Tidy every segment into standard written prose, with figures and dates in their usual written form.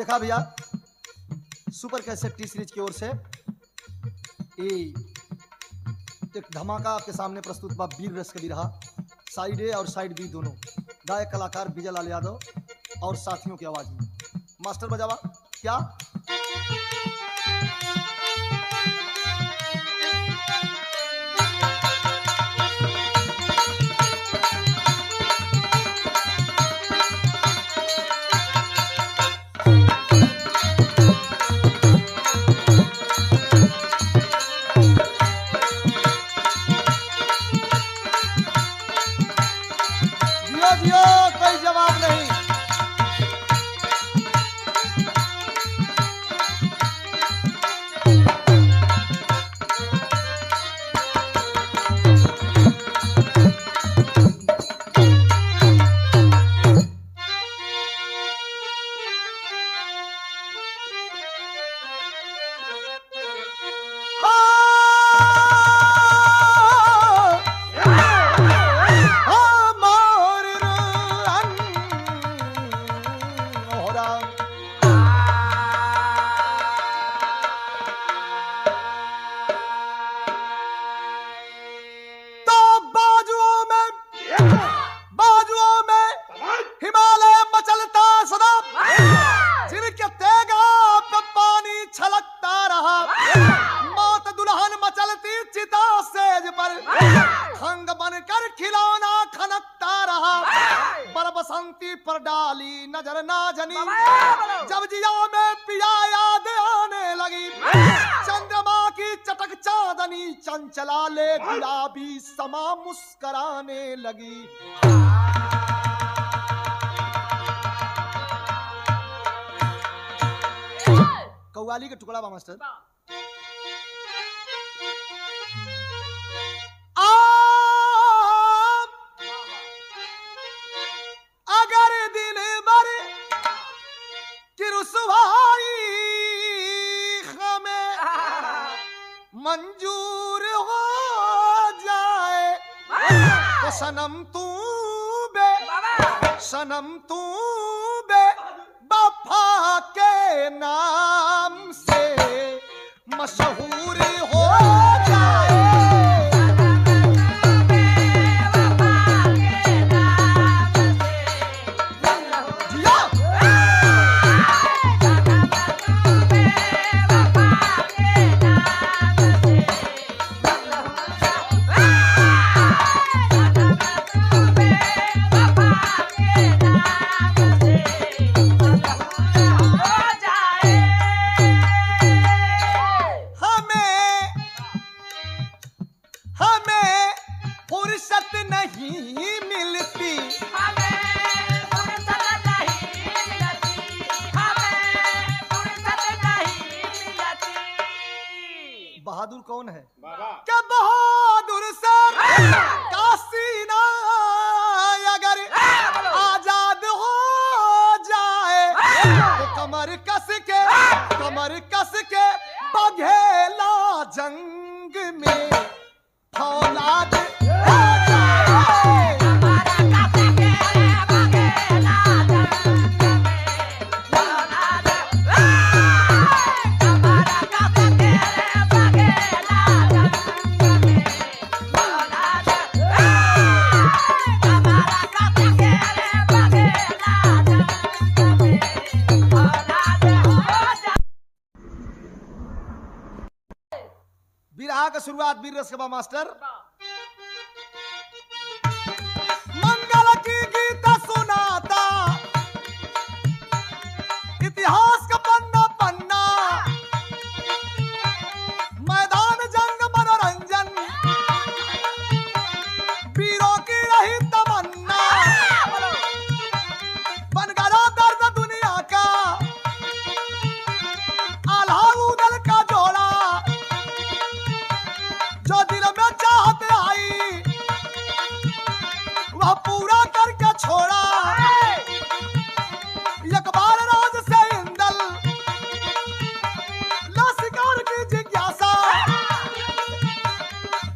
देखा भैया, super cassette T series की ओर से एक धमाका आपके सामने प्रस्तुत बा। वीर रस कबीर रहा, साइड ए और साइड बी दोनों, गायक कलाकार विजय लाल यादव और साथियों की आवाज में। मास्टर बजावा क्या? कोई जवाब नहीं। बसंती पर डाली नजर ना जनी, जब जिया में पिया याद आने लगी। चंद्रमा की चटक चांदनी चंचला ले गुलाबी समा मुस्कराने लगी। कव्वाली का टुकड़ा बा मास्टर। अगर दिल भर की रुसवाई हमें मंजूर हो जाए तो सनम तू बे वफा के नाम से मशहूर हो जाए। बहादुर कौन है? क्या बहादुर से कासीना अगर आजाद हो जाए तो कमर कस के बघेला जंग में फौलाद हो जाए। बिरहा का शुरुआत वीर रस के मास्टर। मंगल की गीत सुनाता इतिहास का पन्ना पन्ना, मैदान जंग मनोरंजन वीरों की रही तमन्ना। बन गया दर्द दुनिया का आल्हा उदल का जोड़ा, जो दिल में चाहत आई वह पूरा करके छोड़ा। एक बार राज से इंदल ला शिकार की जिज्ञासा,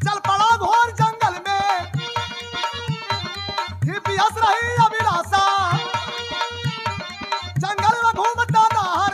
चल पड़ा घोर जंगल में ही बिहस रही अभिलाषा। जंगल में घूमता रहा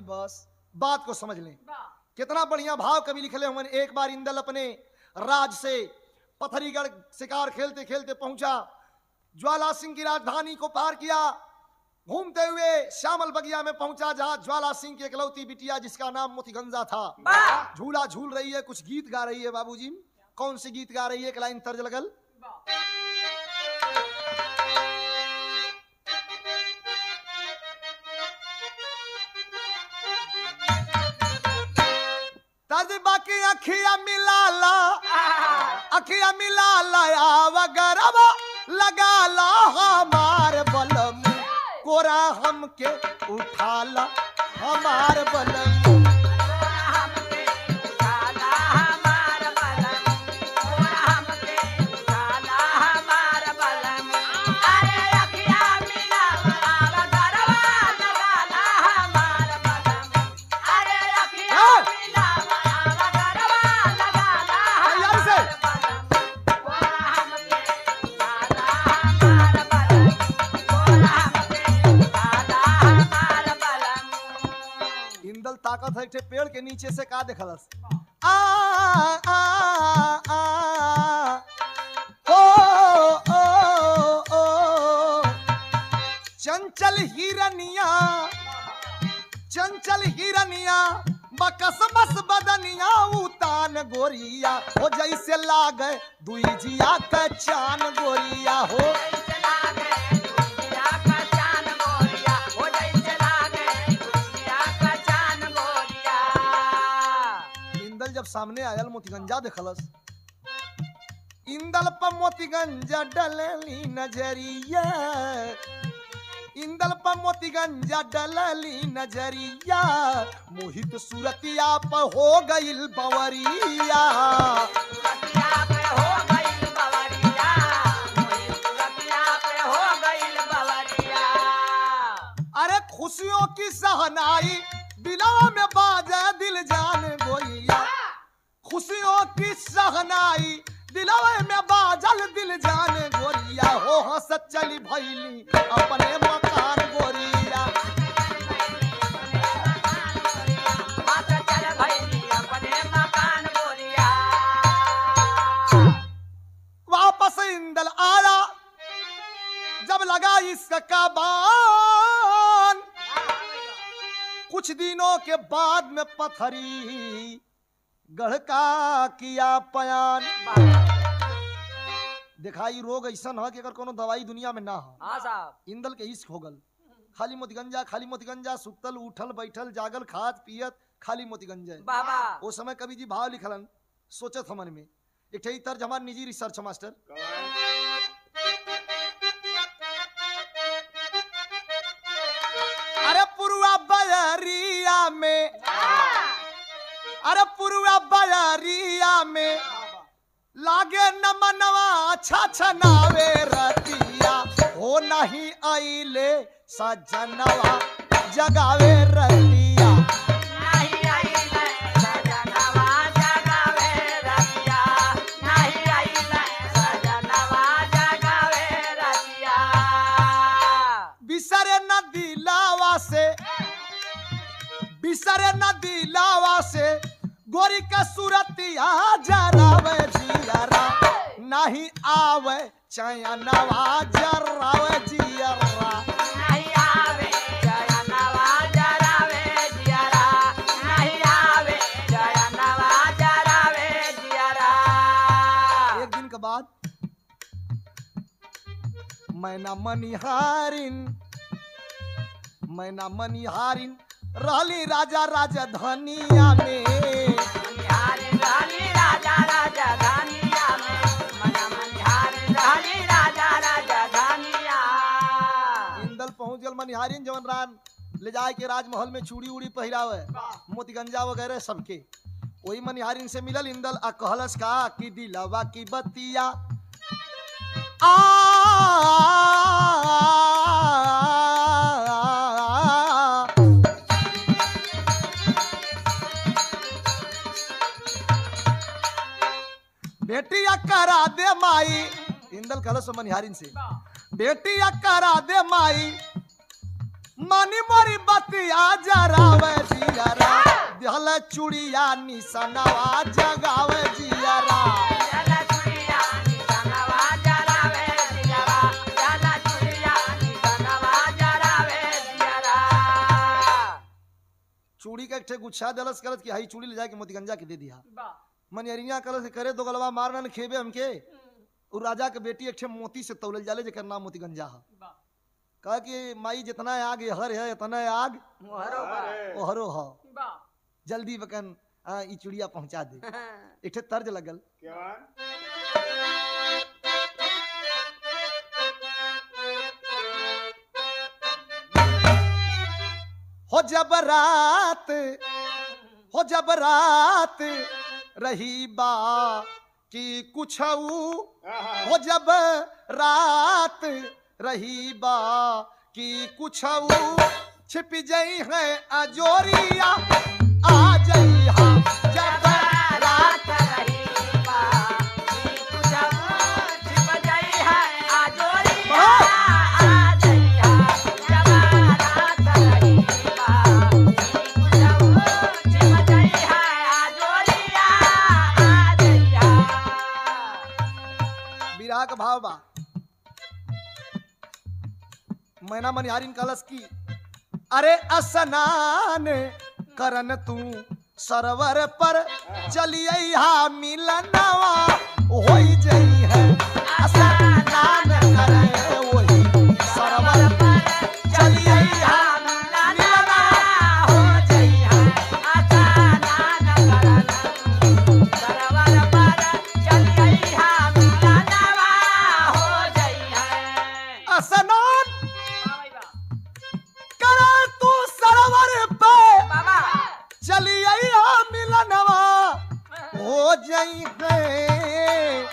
बस बात को समझ लें। कितना बढ़िया भाव कवि लिखले हमने। एक बार इंदल अपने राज से पथरीगढ़ शिकार खेलते खेलते पहुंचा, ज्वाला सिंह की राजधानी को पार किया, घूमते हुए श्यामल बगिया में पहुंचा जहां ज्वाला सिंह की एकलौती बिटिया जिसका नाम मोतीगंजा था झूला झूल रही है, कुछ गीत गा रही है। बाबूजी कौन सी गीत गा रही है? एक लाइन तर्ज लगल। तर्ज बाकी अखिया मिला लाया वगरवा लगा ला हमार बलम, कोरा हमके उठाला हमार बलम। ताकत है पेड़ के नीचे से का देखलस आ आ आ ओ ओ ओ चंचल हिरनिया बकस बस बदनिया उतान गोरिया हो जैसे लागे दुई जिया का चान गोरिया हो। जब सामने आयल मोतीगंजा देखलस, इंदल पर मोतीगंजा डलली नजरिया, इंदल पर मोतीगंजा डलली नजरिया, मोहित सूरतिया पर हो गईल बवरिया। अरे खुशियों की सहनाई दिलों में बाजा दिल जान गोरिया, खुशियों की सहनाई दिलों में बाजल दिल जाने गोरिया हो। हंसत चली भैली अपने मकान गोरिया, वापस इंदल आया जब लगा इसका बान, कुछ दिनों के बाद में पथरी गढ़ का किया पयान। दिखाई रोग ऐसा है कि अगर कोनो दवाई दुनिया में ना हो। हाँ साहब। इंदल के इश्क हो गल, खाली मोतीगंजा सुतल उठल बैठल जागल खात पियत खाली मोतीगंजा। वो समय कवि जी भाव लिखलन, सोचत हमन में एक ठे तर्ज हमार निजी रिसर्च मास्टर। अरे पुरुआ बयरिया में, अरे पुरुआ बयरिया में लागे नमनवा छछनावे रतिया हो नहीं आइले सजनवा जगावे रतिया, नहीं आइले सजनवा जगावे रतिया, नहीं आइले सजनवा जगावे रतिया। बिसरे न दिलावा से गोरी का सूरतिया जरावे जियरा, नहीं आवे चयनवा जरावे जियरा, नहीं आवे चयनवा जरावे जियरा, नहीं आवे चयनवा जरावे जियरा। एक दिन के बाद मैना मनिहारिन रहली राजा राजधानिया में, इंदल पहुंच गल मनिहारिन जवन रान ले जाए के राजमहल में चूड़ी उड़ी पहिरावे मोतीगंजा वगैरह सबके। वही मनिहारिन से मिलल इंदल आ कहलस का कि दिलवा की बतिया बेटिया करा दे माई, इंदल कहलस मनिहारिन से बेटिया करा दे माई, मनी मोरी बतिया जरावे चुड़िया निसनवा जगावे जियरा चूड़ी का एक ठे गुच्छा दलस करत कि हई चूड़ी ले जाके मोतीगंजा के दे दिया मनियरिया कलस के करे दो गलवा मारना न खेबे हमके और राजा के बेटी एक ठे मोती से तौलल जाले जेकर नाम मोतीगंजा है कहा कि माई जितना आग हर है इतना आग ओहरो हो जल्दी बकन ई चूड़िया पहुंचा दे एक ठे तर्ज लगल हो जब रात रही बा कि कुछ हो जब रात रही बा कि कुछ छिप जई है अजोरिया आ जई हा जब रात रही बा कि कुछ छिप जई है अजोरिया आ जई हा जब रात रही बा कि कुछ छिप जई है अजोरिया आ जई हा विरह का भाव बा मैना मनिहारिन कलश की अरे स्नान करन तू सरवर पर चलिए हा मिलनवा होई जई है स्नान करे वही सरवर पर चलिए हा मिलनवा हो जई है स्नान करन सरवर पर चलिए हा मिलनवा हो जई है स्नान चलिए मिलनवा हो जाई है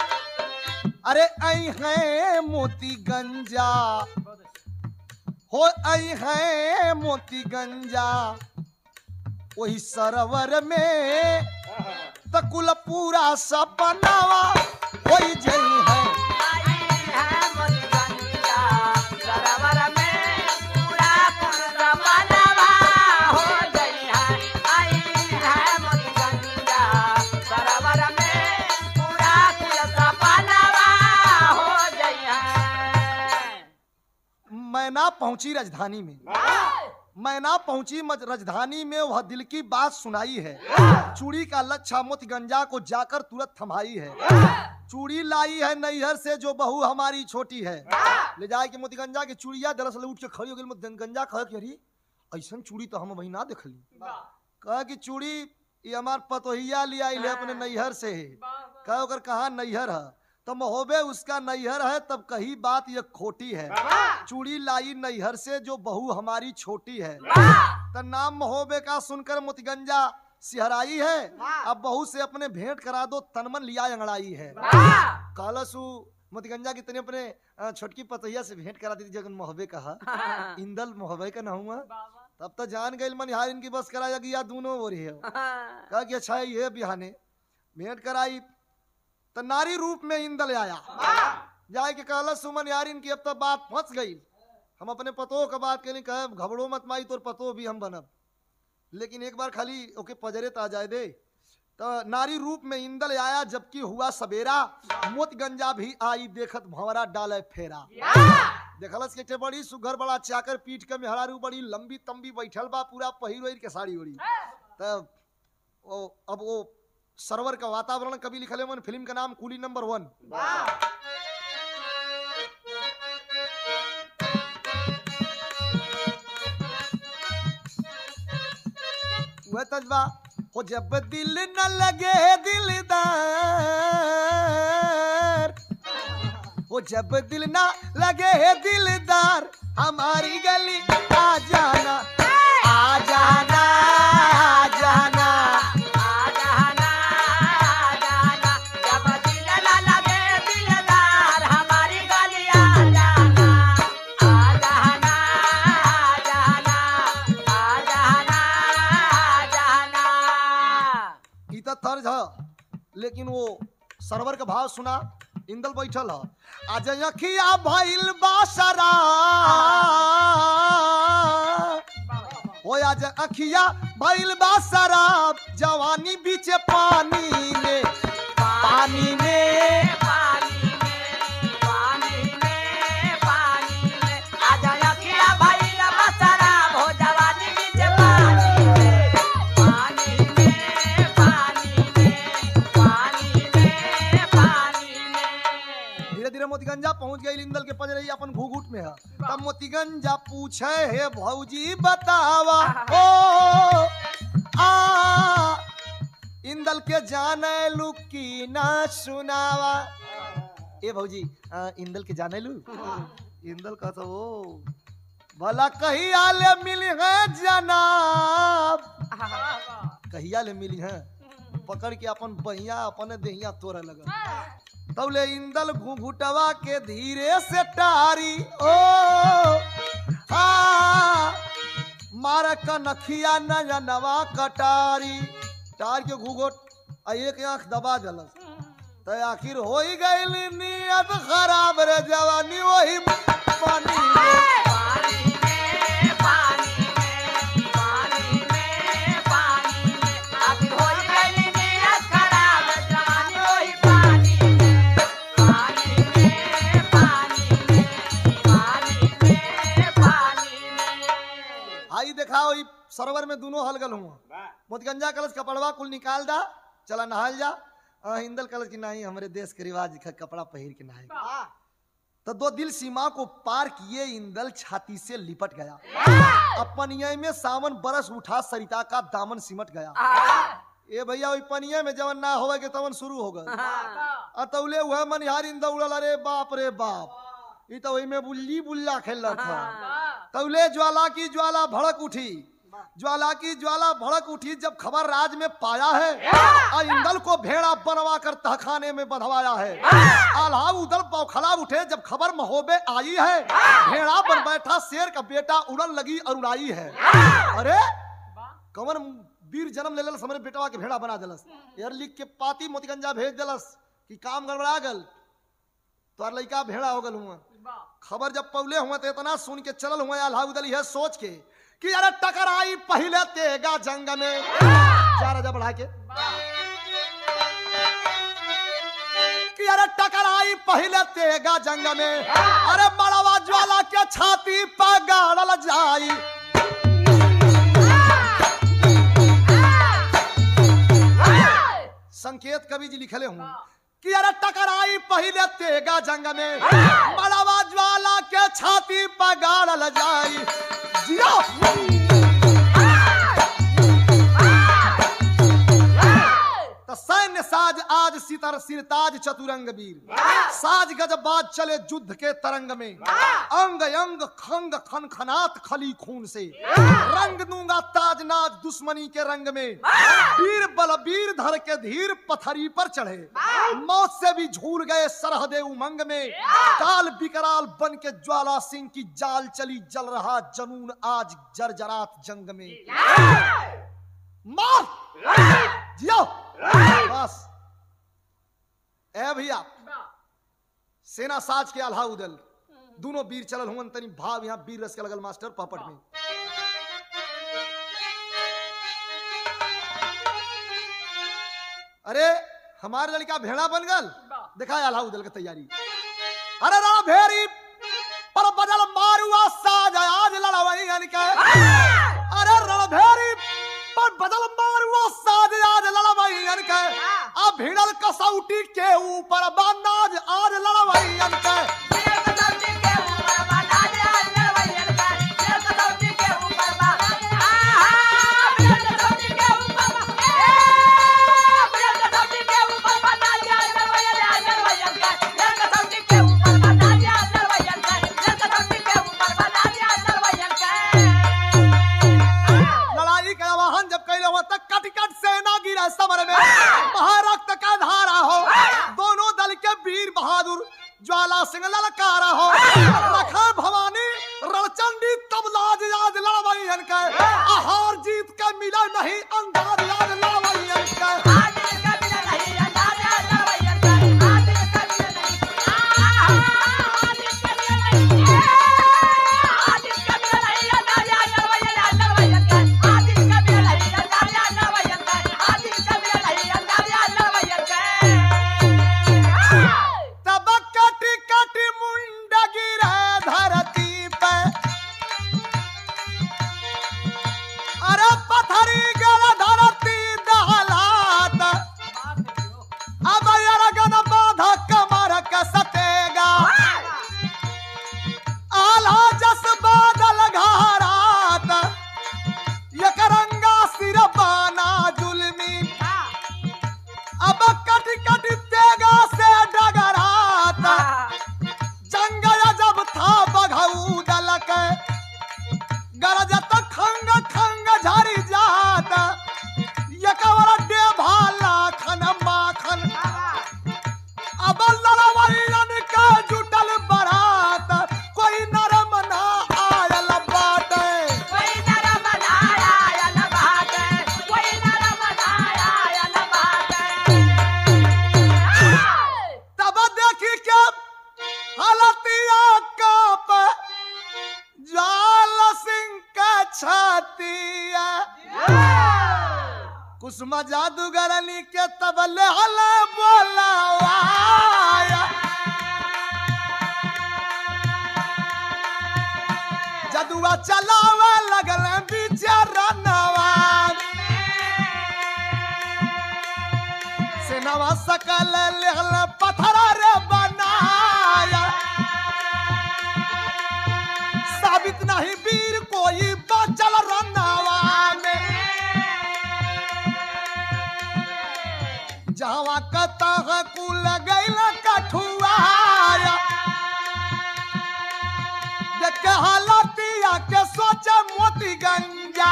अरे आई है मोती गंजा हो आई है मोती गंजा वही सरोवर में तकुल पूरा सपनावा हो जाई है मैना पहुंची राजधानी में मैना पहुंची राजधानी में वह दिल की बात सुनाई है चूड़ी का लच्छा मोतीगंजा को जाकर तुरंत थमाई है चूड़ी लाई है नैहर से जो बहू हमारी छोटी है ले जाए कि मोतीगंजा की चूड़िया दरअसल उठ के खड़ी हो गई मोतीगंजा कह कि अरे ऐसा चूड़ी तो हम वही ना देखली कह कि चूड़ी ये हमार पतोहिया लिया है अपने नैहर से कह ओकर कहा नैहर है तो महोबे उसका नैहर है तब कही बात ये खोटी है चूड़ी लाई नैहर से जो बहू हमारी छोटी है तो नाम महोबे का सुनकर मोतीगंजा सिहराई है अब बहू से अपने भेंट करा दो तनमन लिया अंगड़ाई है कालसु मोतीगंजा की तने अपने छोटकी पतैया से भेंट करा दी जगन महोबे कहा इंदल महोबे का ना हुआ तब तो जान गई मनिहार इनकी बस कराया गया दोनों हो रही है कहा कि अच्छा ये बिहाने भेंट कराई तो नारी रूप में इंदल आया जाए के कहला सुमन यार इनकी अब तक बात फंस गई हम अपने पतो का बात कहने कहे घबड़ो मत माई तोर पतो भी हम बनब लेकिन एक बार खाली ओके पजरे ता जाए दे तो नारी रूप में इंदल आया जबकि हुआ सवेरा मोतीगंजा भी आई देखत भंवरा डाले फेरा देखलस के बड़ी सुघर बड़ा चाकर पीठ के मेहरारू बड़ी लंबी तंबी बैठल बा पूरा पहिर ओहिर के साड़ी ओढ़ी तब अब वो सरवर का वातावरण कभी लिखले मन फिल्म का नाम कूली नंबर 1 वह तजबा हो जब दिल न लगे दिलदार हो जब दिल न लगे दिलदार हमारी गली आ जाना आ जाना आ जाना तर्ज है लेकिन वो सरवर का भाव सुना इंदल बैठल है आज अखिया भइल बासरा हो आज अखिया भइल बा शराब जवानी बीच पानी में पानी में मोतीगंजा पहुंच गई इंदल के पजरई अपन घूघूट में है तब मोतीगंजा पूछे हे भौजी बतावा ओ आ इंदल के जाने लू की ना सुनावा ए भौजी इंदल के जाने लू इंदल का तो वो भला कहिया ले मिली है जनाब कहिया ले मिली है पकड़ के अपन बहिया अपन देहिया तोड़ लगा तौले इंदल घूंघुटवा के धीरे से टारी ओ मार कनखिया नयनवा कटारी टार के घूंघट एक आंख दबा दलस तो आखिर हो ही गई नियत खराब रे जवानी वही पानी दिखाओ सरोवर में दोनों हलगल हुआ मोतीगंजा कलश कपड़वा कुल निकाल दा चला नहाल जा इंदल कलश की नहीं हमारे देश के रिवाज कपड़ा पहिर के नहाए तो दो दिल सीमा को पार किए इंदल छाती से लिपट गया अपनिया में सावन बरस उठा सरिता का दामन सिमट गया ए भैया वही पनिया में जवन ना होवे के तवन शुरू हो गए अतौले वह मनिहार इंदल उड़ल रे बाप ये तो वही में बुल्ली बुल्ला खेल रहा था तौले ज्वाला की ज्वाला भड़क उठी जब खबर राज में पाया है इंदल को भेड़ा बनवा कर तहखाने में बंधवाया है आल्हा उदल पौखला उठे जब खबर महोबे आई है भेड़ा बन बैठा शेर का बेटा उड़न लगी और उड़ाई है अरे कवन वीर जन्म ले लस हमरे बेटवा के भेड़ा बना दलस यार लिख के पाती मोतीगंजा भेज दलस कि काम गड़बड़ा गल तो लड़का भेड़ा हो गल हुआ खबर जब पौले हुआ तो इतना सुन के चलल हुआ आल्हा उदल है सोच के कि अरे टकराई पहले तेगा जंग में जा राजा बढ़ा के कि अरे टकराई पहले तेगा जंग में अरे बड़वा ज्वाला के छाती पर गाड़ल जाई संकेत कवि जी लिखले हूं कि अरे टकराई पहले तेगा जंग में बड़वा ज्वाला के छाती पर गाड़ल जाई जियो सैन्य साज आज सितर सिरताज चतुरंग वीर साज गजबाज चले युद्ध के तरंग में अंग अंग खंग खन खनात खली खून से रंग दूंगा ताज नाज दुश्मनी के रंग में वीर बलबीर धर के धीर पथरी पर चढ़े मौत से भी झूल गए सरहदे उमंग में काल बिकराल बन के ज्वाला सिंह की जाल चली जल रहा जनून आज जर्जरात जंग में मार जियो बस ए भैया सेना साज के आल्हा उदल दोनों वीर चलल हुन तनी भाव यहाँ वीर रस के लगल मास्टर पापट में अरे हमारे लड़का भेड़ा बन गल देखा आल्हा उदल की तैयारी अरे रा भेरी पर बदल मारुआ साज आज लड़वई अरे रणभेरी पर बदल मारुआ साज आज लड़वई अब भिड़ल कसौटी के ऊपर बानाज आज लड़वई समर में महारक्त का धारा हो दोनों दल के वीर बहादुर ज्वाला सिंह ललकारा हो रखा भवानी रणचंडी तब लाज याद लड़वैयन के आहार जीत के मिला नहीं अंदाज याद लड़वैयन के कुसुमा जादूगरनी के तबले हले बोलावाया जदुआ चलावे लगल बिचारा नवान से नवा सकल लेहल पत्थरा रे बनाया साबित नहीं वीर कोई बचल रनवा में जहाँ कता कुल गैल कठुआया देख हालतिया के सोचे मोती गंजा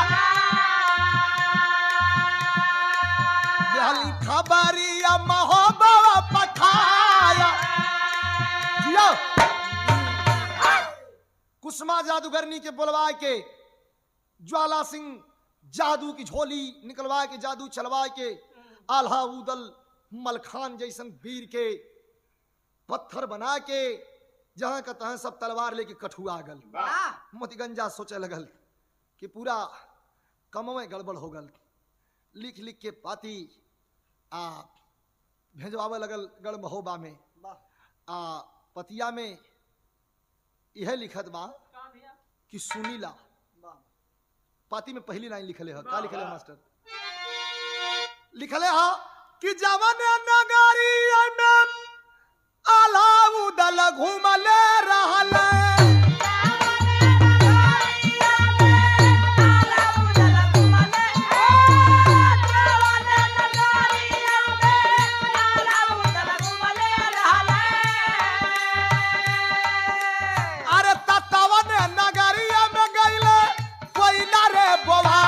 देहली खबरिया महोबा पठाया कुसुमा जादूगरनी के बुलवा के ज्वाला सिंह जादू की झोली निकलवा के जादू चलवा के आल्हा उदल मलखान जैसन वीर के पत्थर बना के जहां का तहां सब तलवार लेके कठुआ गल मोतीगंजा सोचे लगल कि पूरा कम में गड़बड़ हो गल लिख लिख के पाती भेजवावे लगल गढ़ महोबा में पतिया में यह लिखत बा कि सुनीला पाती में पहली लाइन लिखले है का लिखले मास्टर लिखले है कि जवन नगरी में आलाउदल घूमले रहले अरे ततवन नगरिया में गइले कोइला रे बोवा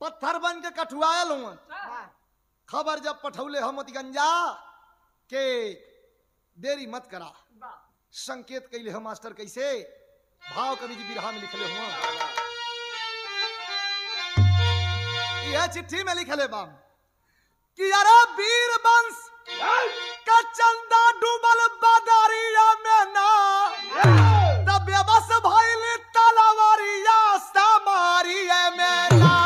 पत्थर बन के कठुआयल हूं खबर जब पठौले हम मोतीगंजा के देरी मत करा संकेत कैले हम मास्टर कैसे भाव कवि जी बिरहा में लिखले हुआ यह चिट्ठी में लिखले बाम कि अरे वीर वंश का चंदा डूबल बदरिया में ना तब बेबस भइल तलवारिया समारिया में ना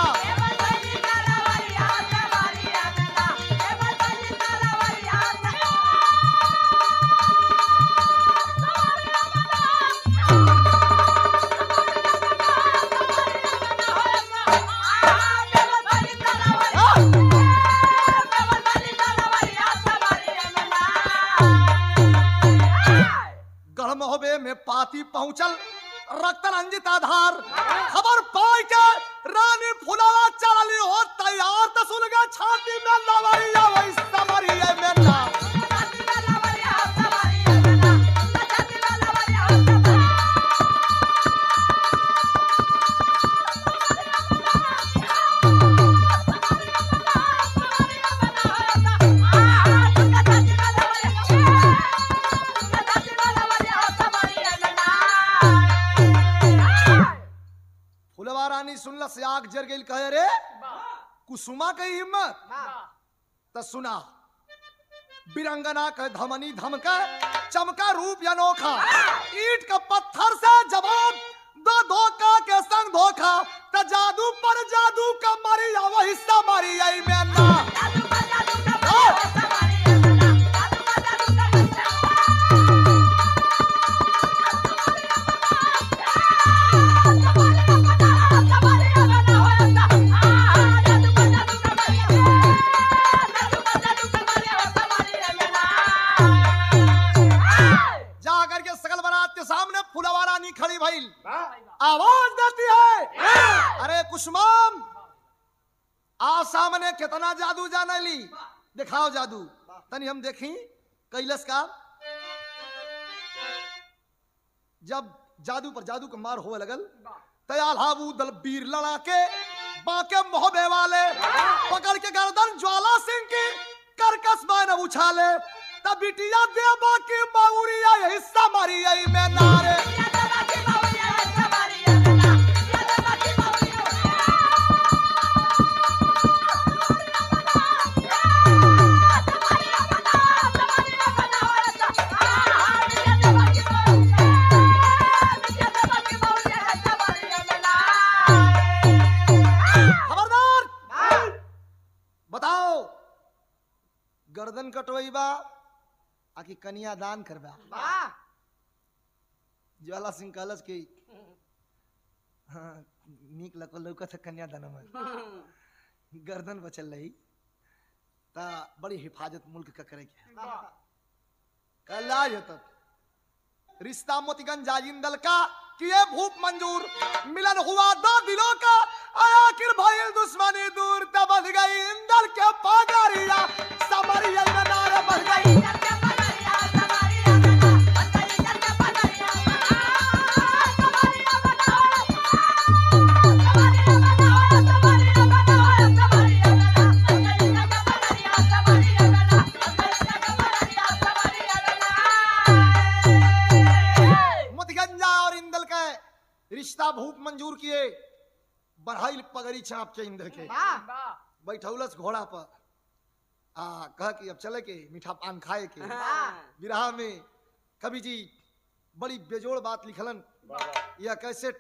में पाती पहुंचल रक्त रंजित आधार खबर पाई के रानी फुलावा चली हो तैयार तो सुन गए छाती में लवैया वही समरिया में ना सुनला से आग जर गई कहे रे कुसुमा की हिम्मत तो सुना बिरंगना का धमनी धमका चमका रूप अनोखा ईट का पत्थर से जवाब दो धोखा के संग धोखा तो जादू पर जादू का मारिया वो हिस्सा मारिया में ना रानी खड़ी भइल, आवाज देती है, अरे कुसुम आ सामने कितना जादू जाने ली, दिखाओ जादू तनी हम देखी। कैलस का जब जादू पर जादू का मार होवे लगल, तयाल हाबू दल वीर लड़ा के बाके मोहबे वाले पकड़ के गर्दन ज्वाला सिंह की करकस में उछाले, तब बिटिया दे बाकी बाउरिया हिस्सा मारी आई में नारे। गर्दन कटवईबा आकि कन्या दान करबा। ज्वाला सिंह कहलस कि हाँ नीक लगो लौकत कन्या दान में गर्दन बचल रही ता बड़ी हिफाजत मुल्क का करे के कल रिश्ता मोतीगंज जाजिंदल का किए भूप मंजूर, मिलन हुआ दो दिलों का, आखिर भइल दुश्मनी दूर, तब बध गई इंदल के पागरिया समरिया में नारे बढ़ गई। रिश्ता भूप मंजूर किए, बढ़ाइल पगड़ी चाप के इंदर के बैठौलस घोड़ा पर कह कि अब चले के मीठा पान खाए के। विरहा में कवि जी बड़ी बेजोड़ बात लिखलन। यह कैसेट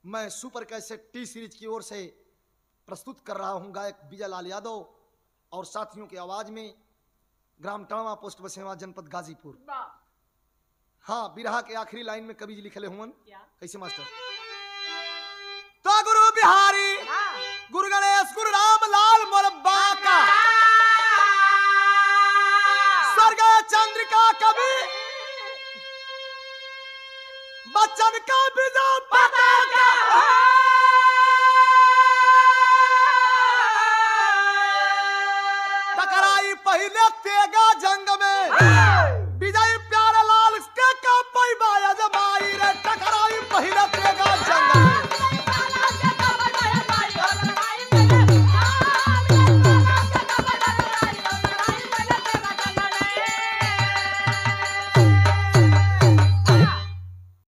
मैं सुपर कैसेट टी सीरीज की ओर से प्रस्तुत कर रहा हूं, गायक विजय लाल यादव और साथियों की आवाज में, ग्राम टणवा, पोस्ट बसेवा, जनपद गाजीपुर। हाँ, बिरहा के आखिरी लाइन में कवि जी लिखले हुवन कैसे मास्टर, तो गुरु बिहारी गुरु गणेश गुरु राम लाल मोरब्बा का स्वर्ग चंद्रिका कवि बच्चन का बिजो पताका, टकराई पहले तेगा जंग